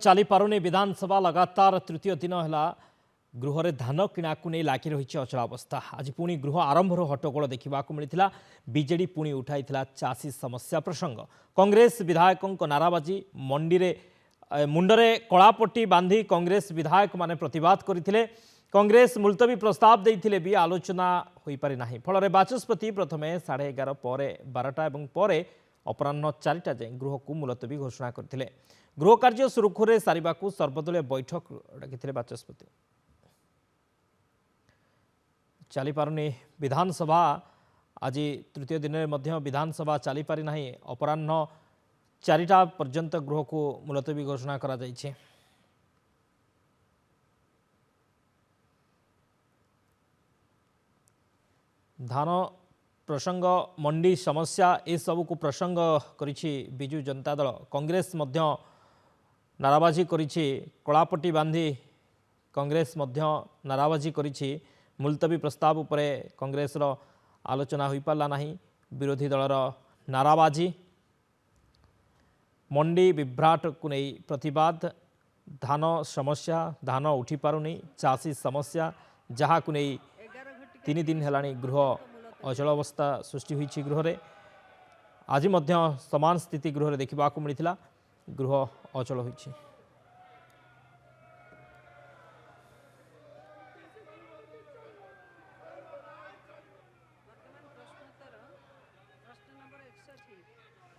चली पारुनी विधानसभा लगातार तृतीय दिन है गृह रे धान किणा को नहीं लागी रही अचलावस्था। आज पुणी गृह आरंभ हट्टगोल देखा मिलता। बीजेडी पुणी उठाई चाषी समस्या प्रसंग। कांग्रेस विधायकों नाराबाजी मंडी रे मुंडरे कलापट्टी बांधी कांग्रेस विधायक माने प्रतिवाद करते। कांग्रेस मुलतवी प्रस्ताव देते भी आलोचना हो पारि ना। फल बाचस्पति प्रथमे 11:30 पर 12टा और अपराह्न 4टा जाए गृह को मुलतवी घोषणा करते। गृह कार्य सुरुखुरे सारिबा को सर्वदलीय बैठक डाकिथिले बाचस्पति। चली पारुनी विधानसभा आज तृतीय दिन में विधानसभा चली पारि ना। अपराह्न 4टा पर्यंत गृह को मुलतवी घोषणा करा जायछि। धान प्रसंग मंडी समस्या ए सबू को प्रसंग करिछि बिजु जनता दल। कांग्रेस मध्य नाराबाजी करिछि। कलापट्टी बांधी कांग्रेस मध्य नाराबाजी करिछि। मुलतवी प्रस्ताव उपरे कांग्रेस रो आलोचना होई पारला नाही। विरोधी दलर नाराबाजी मंडी विभ्राट को नहीं प्रतिवाद। धान समस्या धान उठी पारुनी चाषी समस्या जहाँ को नहीं 3 दिन हेलानी गृह अचल अवस्था सृष्टि होईछि। गृह रे आज मध्य समान स्थिति गृह रे देखा मिलता। गृह अचल होईछि।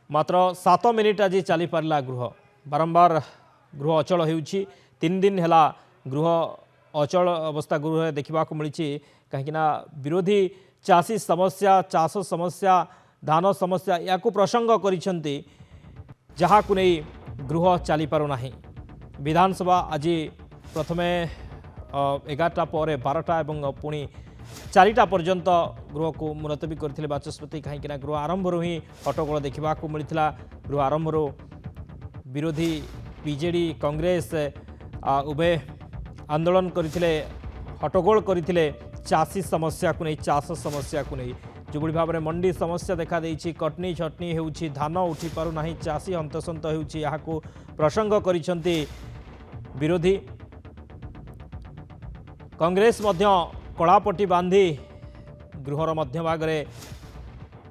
मात्र 7 मिनिट आज चली पारला गृह। बारंबार गृह अचल होउछि। 3 दिन हेला गृह अचल अवस्था गृह देखा मिली। कहीं विरोधी चाषी समस्या चाष समस्या धान समस्या या प्रसंग करिसेंती जहाँ को नहीं गृह चली पारु नाही। विधानसभा आज प्रथमे 11टा पर 12टा और पुणी 4टा पर्यंत गृह को मुलतवी करथिले बाचस्पति। कहीं गृह आरंभ ही हट्टगोल देखा मिलता। गृह आरंभ विरोधी बीजेडी कांग्रेस उभय आंदोलन करथिले हट्टगोल करथिले चाषी समस्या को नहीं चाष समस्या को नहीं। जो भाव में मंडी समस्या देखा देछि। कटनी छटनी होउछि धान उठी पारु नाही चाषी हंतसंत होउछि यहाँ को प्रसंग करिसेंती विरोधी। कांग्रेस मध्य कलापट्टी बांधी गृहर मध्य भागरे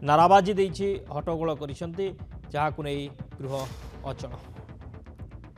नाराबाजी देछि हट्टगोल करिसेंती जहाँ को नहीं गृह अचल।